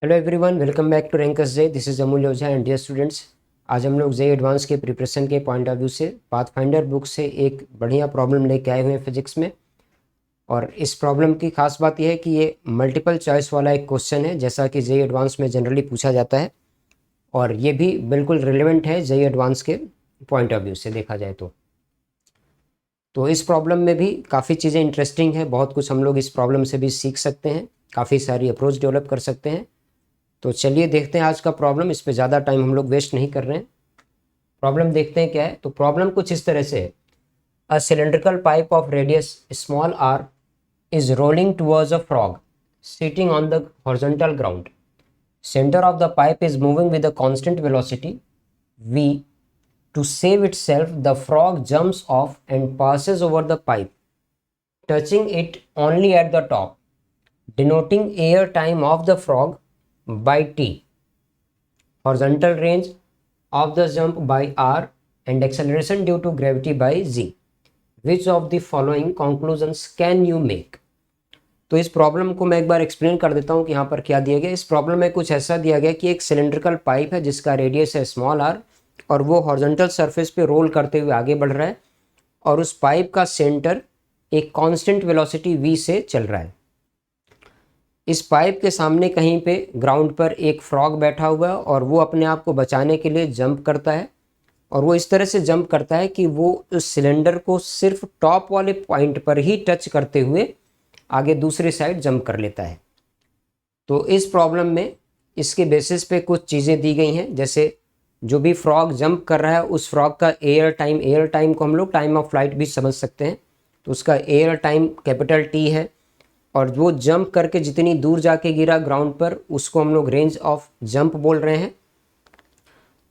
Hello everyone, welcome back to Rankers JEE. This is Amulya Ojha and dear students. आज हम लोग JEE advance के preparation के पॉइंट ऑफ व्यू से पाथफाइंडर बुक से एक बढ़िया प्रॉब्लम लेके आए हुए हैं फिजिक्स में। और इस प्रॉब्लम की खास बात यह है कि ये मल्टीपल चॉइस वाला एक क्वेश्चन है, जैसा कि जे एडवांस में जनरली पूछा जाता है। और ये भी बिल्कुल रिलेवेंट है जे एडवांस के पॉइंट ऑफ व्यू से देखा जाए तो इस प्रॉब्लम में भी काफ़ी चीज़ें इंटरेस्टिंग है। बहुत कुछ हम लोग इस प्रॉब्लम से भी सीख सकते हैं, काफ़ी सारी अप्रोच डेवलप कर सकते हैं। तो चलिए देखते हैं आज का प्रॉब्लम। इस पे ज़्यादा टाइम हम लोग वेस्ट नहीं कर रहे हैं। प्रॉब्लम देखते हैं क्या है। तो प्रॉब्लम कुछ इस तरह से है। A cylindrical pipe of radius small r is rolling towards a frog sitting on the horizontal ground. Center of the pipe is moving with a constant velocity v. To save itself, the frog jumps off and passes over the pipe, touching it only at the top, denoting air time of the frog by t, horizontal range of the jump by r, and acceleration due to gravity by z. Which of the following conclusions can you make? तो इस problem को मैं एक बार explain कर देता हूँ कि यहाँ पर क्या दिया गया। इस प्रॉब्लम में कुछ ऐसा दिया गया कि एक सिलेंड्रिकल पाइप है जिसका रेडियस है स्मॉल आर, और वो हॉरिजॉन्टल सरफेस पे रोल करते हुए आगे बढ़ रहा है, और उस पाइप का सेंटर एक कांस्टेंट वेलोसिटी v से चल रहा है। इस पाइप के सामने कहीं पे ग्राउंड पर एक फ्रॉग बैठा हुआ है, और वो अपने आप को बचाने के लिए जंप करता है। और वो इस तरह से जंप करता है कि वो उस सिलेंडर को सिर्फ टॉप वाले पॉइंट पर ही टच करते हुए आगे दूसरी साइड जंप कर लेता है। तो इस प्रॉब्लम में इसके बेसिस पे कुछ चीज़ें दी गई हैं, जैसे जो भी फ्रॉग जंप कर रहा है उस फ्रॉग का एयर टाइम को हम लोग टाइम ऑफ फ्लाइट भी समझ सकते हैं। तो उसका एयर टाइम कैपिटल टी है, और वो जंप करके जितनी दूर जाके गिरा ग्राउंड पर उसको हम लोग रेंज ऑफ जंप बोल रहे हैं।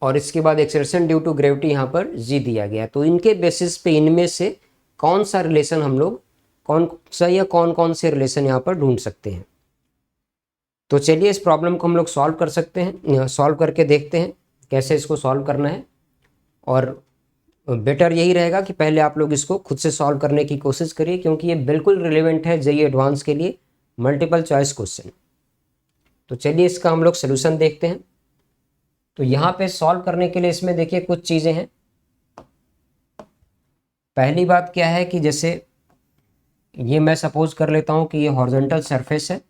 और इसके बाद एक्सेलरेशन ड्यू टू ग्रेविटी यहाँ पर जी दिया गया। तो इनके बेसिस पे इनमें से कौन सा रिलेशन हम लोग कौन सा या कौन कौन से रिलेशन यहाँ पर ढूंढ सकते हैं। तो चलिए इस प्रॉब्लम को हम लोग सॉल्व कर सकते हैं, सॉल्व करके देखते हैं कैसे इसको सॉल्व करना है। और बेटर यही रहेगा कि पहले आप लोग इसको खुद से सॉल्व करने की कोशिश करिए, क्योंकि ये बिल्कुल रिलेवेंट है जेईई एडवांस के लिए मल्टीपल चॉइस क्वेश्चन। तो चलिए इसका हम लोग सोल्यूशन देखते हैं। तो यहाँ पे सॉल्व करने के लिए इसमें देखिए कुछ चीज़ें हैं। पहली बात क्या है कि जैसे ये मैं सपोज कर लेता हूँ कि ये हॉरिजॉन्टल सरफेस है,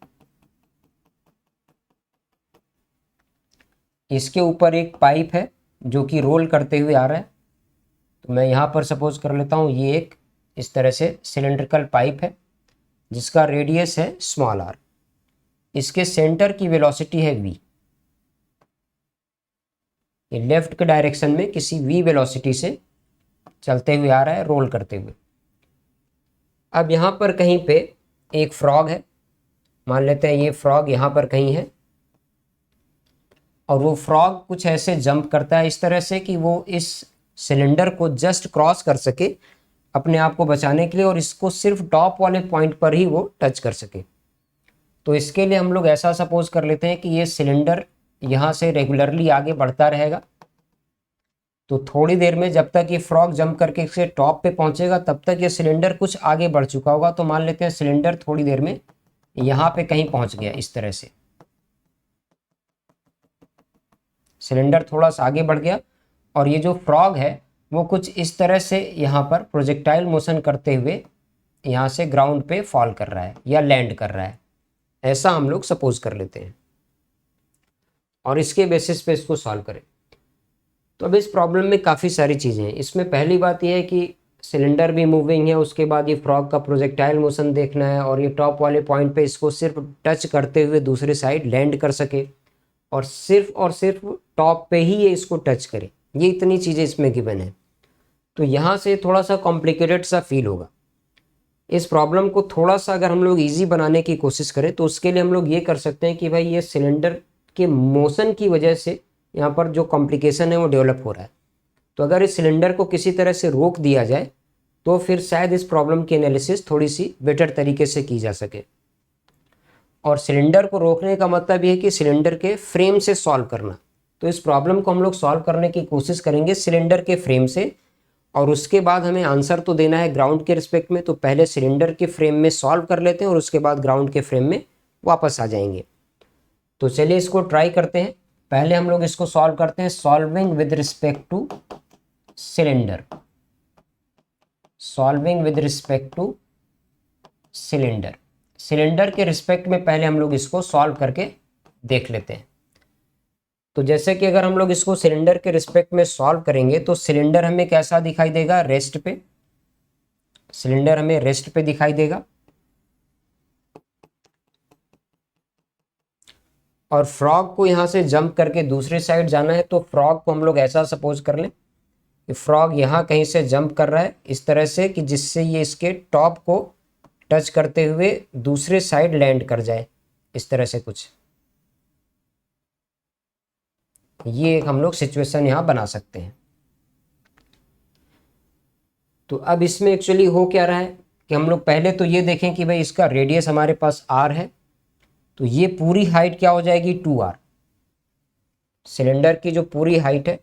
इसके ऊपर एक पाइप है जो कि रोल करते हुए आ रहा है। तो मैं यहाँ पर सपोज कर लेता हूँ ये एक इस तरह से सिलेंड्रिकल पाइप है जिसका रेडियस है स्मॉल आर। इसके सेंटर की वेलोसिटी है v। ये लेफ्ट के डायरेक्शन में किसी v वेलोसिटी से चलते हुए आ रहा है, रोल करते हुए। अब यहाँ पर कहीं पे एक फ्रॉग है, मान लेते हैं ये फ्रॉग यहाँ पर कहीं है, और वो फ्रॉग कुछ ऐसे जंप करता है इस तरह से कि वो इस सिलेंडर को जस्ट क्रॉस कर सके अपने आप को बचाने के लिए, और इसको सिर्फ टॉप वाले पॉइंट पर ही वो टच कर सके। तो इसके लिए हम लोग ऐसा सपोज कर लेते हैं कि ये सिलेंडर यहाँ से रेगुलरली आगे बढ़ता रहेगा। तो थोड़ी देर में जब तक ये फ्रॉग जंप करके इसके टॉप पे पहुंचेगा तब तक ये सिलेंडर कुछ आगे बढ़ चुका होगा। तो मान लेते हैं सिलेंडर थोड़ी देर में यहाँ पे कहीं पहुंच गया। इस तरह से सिलेंडर थोड़ा सा आगे बढ़ गया, और ये जो फ्रॉग है वो कुछ इस तरह से यहाँ पर प्रोजेक्टाइल मोशन करते हुए यहाँ से ग्राउंड पे फॉल कर रहा है या लैंड कर रहा है, ऐसा हम लोग सपोज कर लेते हैं, और इसके बेसिस पे इसको सॉल्व करें। तो अब इस प्रॉब्लम में काफ़ी सारी चीज़ें हैं। इसमें पहली बात यह है कि सिलेंडर भी मूविंग है, उसके बाद ये फ्रॉग का प्रोजेक्टाइल मोशन देखना है, और ये टॉप वाले पॉइंट पे इसको सिर्फ टच करते हुए दूसरी साइड लैंड कर सके, और सिर्फ टॉप पे ही ये इसको टच करे। ये इतनी चीज़ें इसमें गिवन है। तो यहाँ से थोड़ा सा कॉम्प्लिकेटेड सा फील होगा। इस प्रॉब्लम को थोड़ा सा अगर हम लोग ईजी बनाने की कोशिश करें तो उसके लिए हम लोग ये कर सकते हैं कि भाई ये सिलेंडर के मोशन की वजह से यहाँ पर जो कॉम्प्लिकेशन है वो डेवलप हो रहा है। तो अगर इस सिलेंडर को किसी तरह से रोक दिया जाए तो फिर शायद इस प्रॉब्लम की एनालिसिस थोड़ी सी बेटर तरीके से की जा सके। और सिलेंडर को रोकने का मतलब ये है कि सिलेंडर के फ्रेम से सॉल्व करना। तो इस प्रॉब्लम को हम लोग सॉल्व करने की कोशिश करेंगे सिलेंडर के फ्रेम से, और उसके बाद हमें आंसर तो देना है ग्राउंड के रिस्पेक्ट में। तो पहले सिलेंडर के फ्रेम में सॉल्व कर लेते हैं और उसके बाद ग्राउंड के फ्रेम में वापस आ जाएंगे। तो चलिए इसको ट्राई करते हैं। पहले हम लोग इसको सॉल्व करते हैं, solving with respect to cylinder, solving with respect to cylinder. Cylinder के रिस्पेक्ट में पहले हम लोग इसको सॉल्व करके देख लेते हैं। तो जैसे कि अगर हम लोग इसको सिलेंडर के रिस्पेक्ट में सॉल्व करेंगे तो सिलेंडर हमें कैसा दिखाई देगा, रेस्ट पे, सिलेंडर हमें रेस्ट पे दिखाई देगा। और फ्रॉग को यहाँ से जंप करके दूसरे साइड जाना है, तो फ्रॉग को हम लोग ऐसा सपोज कर लें कि फ्रॉग यहाँ कहीं से जंप कर रहा है इस तरह से कि जिससे ये इसके टॉप को टच करते हुए दूसरे साइड लैंड कर जाए, इस तरह से कुछ। ये एक हम लोग सिचुएशन यहाँ बना सकते हैं। तो अब इसमें एक्चुअली हो क्या रहा है कि हम लोग पहले तो ये देखें कि भाई इसका रेडियस हमारे पास r है, तो ये पूरी हाइट क्या हो जाएगी 2r। सिलेंडर की जो पूरी हाइट है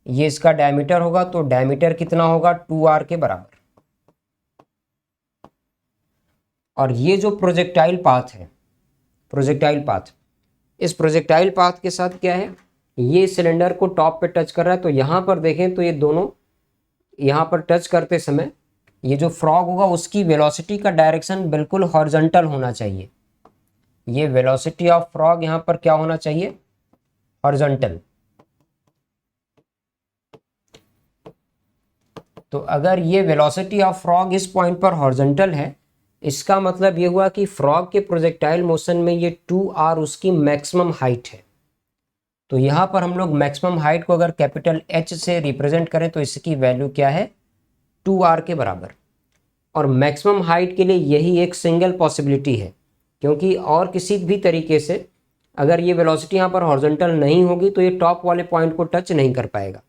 ये इसका डायमीटर होगा, तो डायमीटर कितना होगा 2r के बराबर। और ये जो प्रोजेक्टाइल पाथ है, प्रोजेक्टाइल पाथ, इस प्रोजेक्टाइल पाथ के साथ क्या है, ये सिलेंडर को टॉप पे टच कर रहा है। तो यहाँ पर देखें तो ये दोनों यहाँ पर टच करते समय ये जो फ्रॉग होगा उसकी वेलोसिटी का डायरेक्शन बिल्कुल हॉरिजॉन्टल होना चाहिए। ये वेलोसिटी ऑफ फ्रॉग यहाँ पर क्या होना चाहिए, हॉरिजॉन्टल। तो अगर ये वेलोसिटी ऑफ फ्रॉग इस पॉइंट पर हॉरिजॉन्टल है, इसका मतलब ये हुआ कि फ्रॉग के प्रोजेक्टाइल मोशन में ये 2r उसकी मैक्सिमम हाइट है। तो यहाँ पर हम लोग मैक्सिमम हाइट को अगर कैपिटल H से रिप्रेजेंट करें तो इसकी वैल्यू क्या है 2r के बराबर। और मैक्सिमम हाइट के लिए यही एक सिंगल पॉसिबिलिटी है, क्योंकि और किसी भी तरीके से अगर ये वेलोसिटी यहाँ पर हॉरिजॉन्टल नहीं होगी तो ये टॉप वाले पॉइंट को टच नहीं कर पाएगा।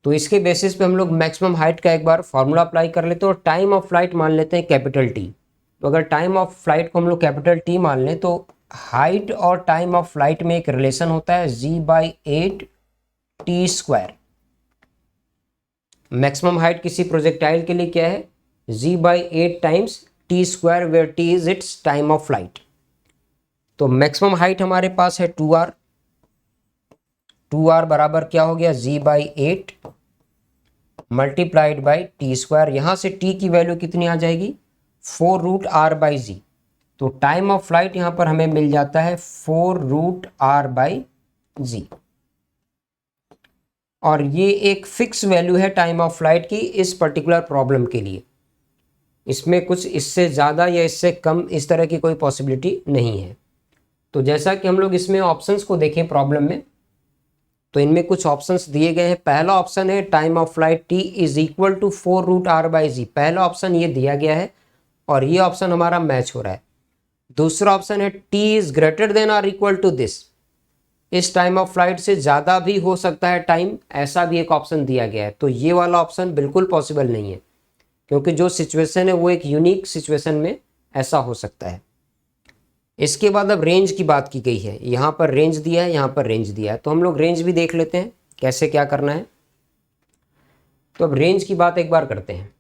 तो इसके बेसिस पे हम लोग मैक्सिमम हाइट का एक बार फॉर्मूला अप्लाई कर लेते हैं और टाइम ऑफ फ्लाइट मान लेते हैं कैपिटल T। तो अगर टाइम ऑफ फ्लाइट को हम लोग कैपिटल T मान लें तो हाइट और टाइम ऑफ फ्लाइट में एक रिलेशन होता है g/8t²। मैक्सिमम हाइट किसी प्रोजेक्टाइल के लिए क्या है, g/8 times t², where t is its time of flight. तो मैक्सिमम हाइट हमारे पास है 2r, 2r बराबर क्या हो गया g/8 मल्टीप्लाइड बाई t²। यहाँ से t की वैल्यू कितनी आ जाएगी 4√r/g। तो टाइम ऑफ फ्लाइट यहाँ पर हमें मिल जाता है 4√r/g। और ये एक फिक्स वैल्यू है टाइम ऑफ फ्लाइट की इस पर्टिकुलर प्रॉब्लम के लिए। इसमें कुछ इससे ज़्यादा या इससे कम इस तरह की कोई पॉसिबिलिटी नहीं है। तो जैसा कि हम लोग इसमें ऑप्शंस को देखें प्रॉब्लम में, तो इनमें कुछ ऑप्शंस दिए गए हैं। पहला ऑप्शन है time of flight t is equal to 4√r/g। पहला ऑप्शन ये दिया गया है और ये ऑप्शन हमारा मैच हो रहा है। दूसरा ऑप्शन है t is greater than or equal to this. इस टाइम ऑफ फ्लाइट से ज़्यादा भी हो सकता है टाइम, ऐसा भी एक ऑप्शन दिया गया है। तो ये वाला ऑप्शन बिल्कुल पॉसिबल नहीं है, क्योंकि जो सिचुएशन है वो एक यूनिक सिचुएशन में ऐसा हो सकता है। इसके बाद अब रेंज की बात की गई है। यहाँ पर रेंज दिया है, यहाँ पर रेंज दिया है, तो हम लोग रेंज भी देख लेते हैं कैसे क्या करना है। तो अब रेंज की बात एक बार करते हैं।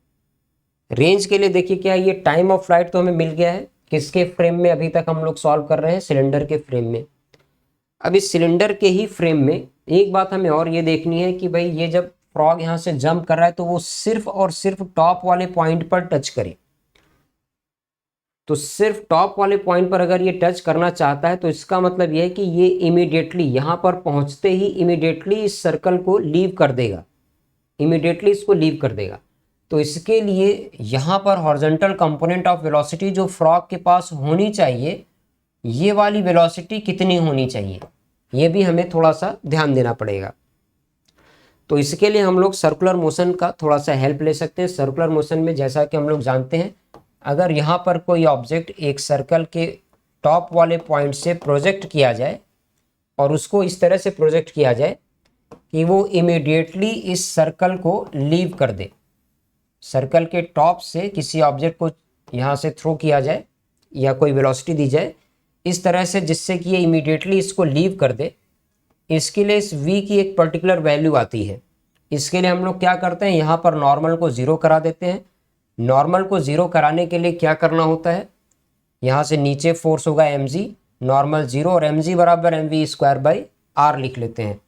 रेंज के लिए देखिए क्या है, ये टाइम ऑफ फ्लाइट तो हमें मिल गया है किसके फ्रेम में, अभी तक हम लोग सॉल्व कर रहे हैं सिलेंडर के फ्रेम में। अब इस सिलेंडर के ही फ्रेम में एक बात हमें और ये देखनी है कि भाई ये जब फ्रॉग यहाँ से जंप कर रहा है तो वो सिर्फ और सिर्फ टॉप वाले पॉइंट पर टच करे। तो सिर्फ टॉप वाले पॉइंट पर अगर ये टच करना चाहता है तो इसका मतलब ये है कि ये इमीडिएटली यहाँ पर पहुँचते ही इमीडिएटली इस सर्कल को लीव कर देगा, इमीडिएटली इसको लीव कर देगा। तो इसके लिए यहाँ पर हॉरिजॉन्टल कंपोनेंट ऑफ वेलोसिटी जो फ्रॉग के पास होनी चाहिए, ये वाली वेलोसिटी कितनी होनी चाहिए, ये भी हमें थोड़ा सा ध्यान देना पड़ेगा। तो इसके लिए हम लोग सर्कुलर मोशन का थोड़ा सा हेल्प ले सकते हैं। सर्कुलर मोशन में जैसा कि हम लोग जानते हैं, अगर यहाँ पर कोई ऑब्जेक्ट एक सर्कल के टॉप वाले पॉइंट से प्रोजेक्ट किया जाए और उसको इस तरह से प्रोजेक्ट किया जाए कि वो इमीडिएटली इस सर्कल को लीव कर दे, सर्कल के टॉप से किसी ऑब्जेक्ट को यहाँ से थ्रो किया जाए या कोई वेलोसिटी दी जाए इस तरह से जिससे कि ये इमीडिएटली इसको लीव कर दे, इसके लिए इस v की एक पर्टिकुलर वैल्यू आती है। इसके लिए हम लोग क्या करते हैं, यहाँ पर नॉर्मल को 0 करा देते हैं। नॉर्मल को 0 कराने के लिए क्या करना होता है, यहाँ से नीचे फोर्स होगा mg नॉर्मल 0 और mg बराबर mv² लिख लेते हैं।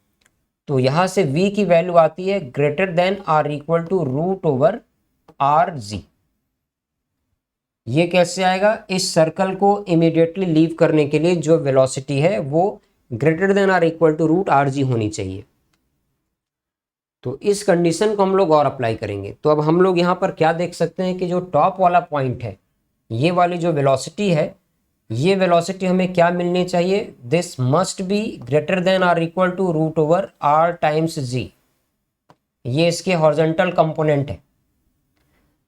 तो यहाँ से v की वैल्यू आती है greater than or equal to √/rg। ये कैसे आएगा? इस सर्कल को इमीडिएटली लीव करने के लिए जो वेलोसिटी है वो greater than or equal to √rg होनी चाहिए। तो इस कंडीशन को हम लोग और अप्लाई करेंगे। तो अब हम लोग यहाँ पर क्या देख सकते हैं कि जो टॉप वाला पॉइंट है, ये वाली जो वेलोसिटी है, ये वेलोसिटी हमें क्या मिलनी चाहिए? This must be greater than or equal to √/r times g। ये इसके हॉरिजॉन्टल कंपोनेंट है।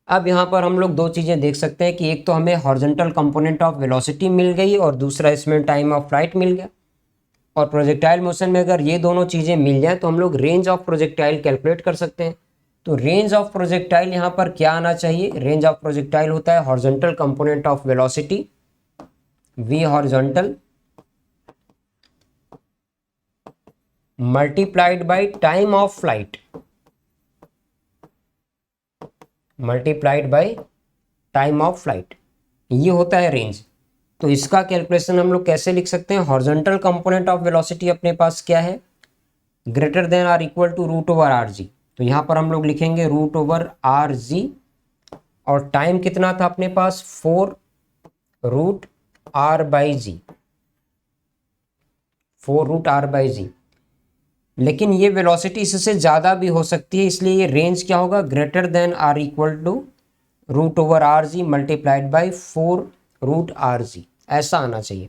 अब यहाँ पर हम लोग दो चीज़ें देख सकते हैं कि एक तो हमें हॉरिजॉन्टल कंपोनेंट ऑफ वेलोसिटी मिल गई और दूसरा इसमें टाइम ऑफ फ्लाइट मिल गया। और प्रोजेक्टाइल मोशन में अगर ये दोनों चीज़ें मिल जाएं तो हम लोग रेंज ऑफ प्रोजेक्टाइल कैलकुलेट कर सकते हैं। तो रेंज ऑफ प्रोजेक्टाइल यहाँ पर क्या आना चाहिए? रेंज ऑफ प्रोजेक्टाइल होता है horizontal component of velocity v horizontal multiplied by time of flight multiplied by time of flight, ये होता है रेंज। तो इसका कैलकुलेशन हम लोग कैसे लिख सकते हैं? हॉरिजॉन्टल कंपोनेंट ऑफ वेलोसिटी अपने पास क्या है? Greater than or equal to √/rg। तो यहाँ पर हम लोग लिखेंगे √/rg और टाइम कितना था अपने पास? 4√r/g, 4√r/g। लेकिन ये वेलोसिटी इससे ज़्यादा भी हो सकती है, इसलिए ये रेंज क्या होगा? Greater than or equal to √/rg multiplied by 4√rg, ऐसा आना चाहिए।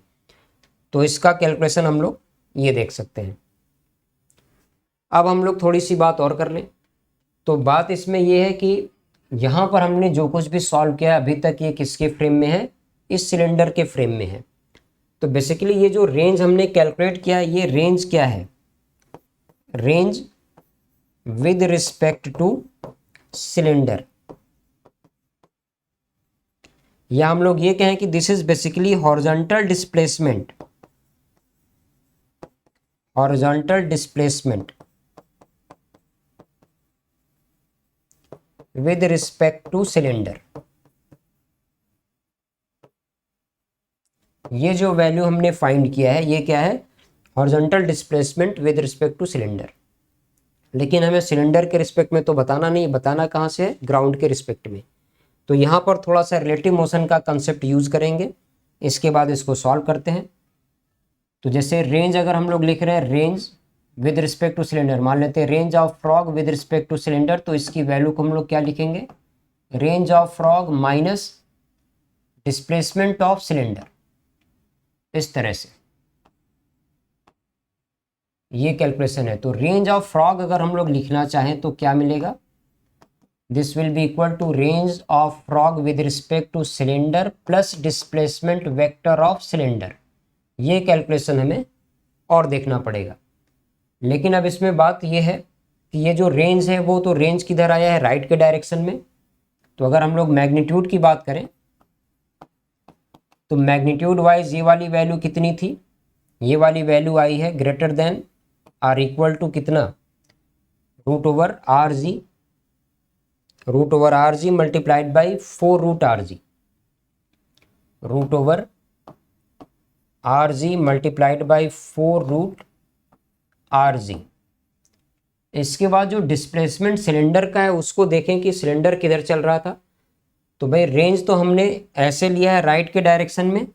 तो इसका कैलकुलेशन हम लोग ये देख सकते हैं। अब हम लोग थोड़ी सी बात और कर लें। तो बात इसमें ये है कि यहाँ पर हमने जो कुछ भी सॉल्व किया है अभी तक, ये किसके फ्रेम में है? इस सिलेंडर के फ्रेम में है। तो बेसिकली ये जो रेंज हमने कैलकुलेट किया है, ये रेंज क्या है? Range with respect to cylinder, या हम लोग ये कहें कि this is basically horizontal displacement, horizontal displacement with respect to cylinder. ये जो वैल्यू हमने फाइंड किया है ये क्या है? Horizontal displacement with respect to cylinder. लेकिन हमें सिलेंडर के रिस्पेक्ट में तो बताना नहीं, बताना कहाँ से है? ग्राउंड के रिस्पेक्ट में। तो यहाँ पर थोड़ा सा रिलेटिव मोशन का कंसेप्ट यूज करेंगे, इसके बाद इसको सॉल्व करते हैं। तो जैसे रेंज अगर हम लोग लिख रहे हैं range with respect to cylinder, मान लेते हैं range of frog with respect to cylinder, तो इसकी वैल्यू को हम लोग क्या लिखेंगे? Range of frog minus displacement of cylinder, इस तरह से ये कैलकुलेशन है। तो रेंज ऑफ फ्रॉग अगर हम लोग लिखना चाहें तो क्या मिलेगा? This will be equal to range of frog with respect to cylinder plus displacement vector of cylinder. ये कैलकुलेशन हमें और देखना पड़ेगा। लेकिन अब इसमें बात ये है कि ये जो रेंज है वो तो रेंज किधर आया है? राइट के डायरेक्शन में। तो अगर हम लोग मैग्नीट्यूड की बात करें तो मैग्नीट्यूड वाइज ये वाली वैल्यू कितनी थी? ये वाली वैल्यू आई है greater than or equal to कितना? √/rg, √/rg multiplied by 4√rg, √/rg multiplied by 4√rg। इसके बाद जो डिस्प्लेसमेंट सिलेंडर का है उसको देखें कि सिलेंडर किधर चल रहा था। तो भाई रेंज तो हमने ऐसे लिया है राइट के डायरेक्शन में,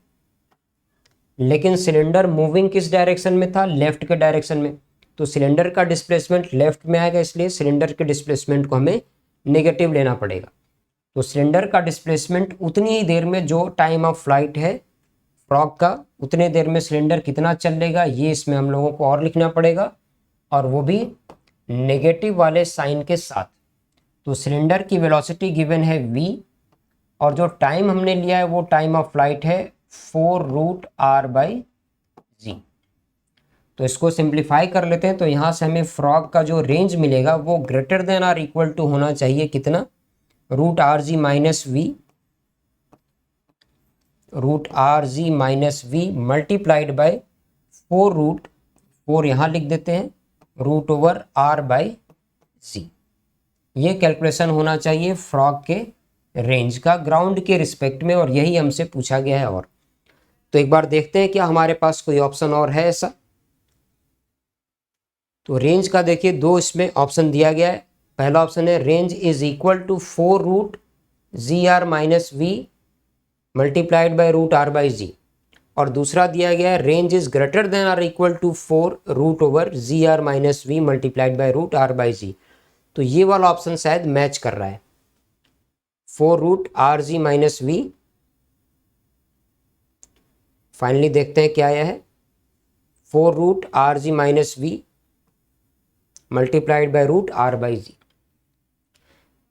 लेकिन सिलेंडर मूविंग किस डायरेक्शन में था? लेफ्ट के डायरेक्शन में। तो सिलेंडर का डिस्प्लेसमेंट लेफ्ट में आएगा, इसलिए सिलेंडर के डिस्प्लेसमेंट को हमें नेगेटिव लेना पड़ेगा। तो सिलेंडर का डिस्प्लेसमेंट उतनी ही देर में जो टाइम ऑफ फ्लाइट है फ्रॉग का, उतने देर में सिलेंडर कितना चलेगा, ये इसमें हम लोगों को और लिखना पड़ेगा, और वो भी नेगेटिव वाले साइन के साथ। तो सिलेंडर की वेलोसिटी गिवन है v, और जो टाइम हमने लिया है वो टाइम ऑफ फ्लाइट है 4√r/g। तो इसको सिंप्लीफाई कर लेते हैं। तो यहाँ से हमें फ्रॉग का जो रेंज मिलेगा वो greater than or equal to होना चाहिए कितना? √rg minus v, √rg minus v multiplied by 4 यहाँ लिख देते हैं √/r/g। ये कैलकुलेशन होना चाहिए फ्रॉग के रेंज का ग्राउंड के रिस्पेक्ट में, और यही हमसे पूछा गया है। और तो एक बार देखते हैं क्या हमारे पास कोई ऑप्शन और है ऐसा। तो रेंज का देखिए दो इसमें ऑप्शन दिया गया है। पहला ऑप्शन है range is equal to 4 root G R minus V multiplied by root R by G, और दूसरा दिया गया है range is greater than or equal to 4 root over G R minus V multiplied by root R by G. तो ये वाला option शायद match कर रहा है, 4 root R G minus V. Finally देखते हैं क्या आया है, 4 root R G minus V multiplied by root R by G.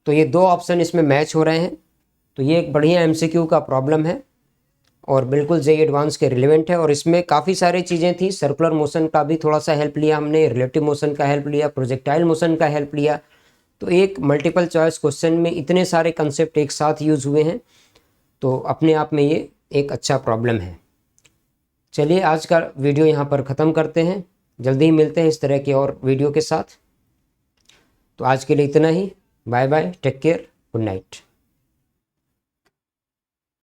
तो ये दो ऑप्शन इसमें मैच हो रहे हैं। तो ये एक बढ़िया एमसीक्यू का प्रॉब्लम है और बिल्कुल जेईई एडवांस के रिलेवेंट है, और इसमें काफ़ी सारी चीज़ें थी। सर्कुलर मोशन का भी थोड़ा सा हेल्प लिया हमने, रिलेटिव मोशन का हेल्प लिया, प्रोजेक्टाइल मोशन का हेल्प लिया। तो एक मल्टीपल चॉइस क्वेश्चन में इतने सारे कंसेप्ट एक साथ यूज हुए हैं, तो अपने आप में ये एक अच्छा प्रॉब्लम है। चलिए आज का वीडियो यहाँ पर ख़त्म करते हैं, जल्दी ही मिलते हैं इस तरह के और वीडियो के साथ। तो आज के लिए इतना ही, bye bye, take care, good night.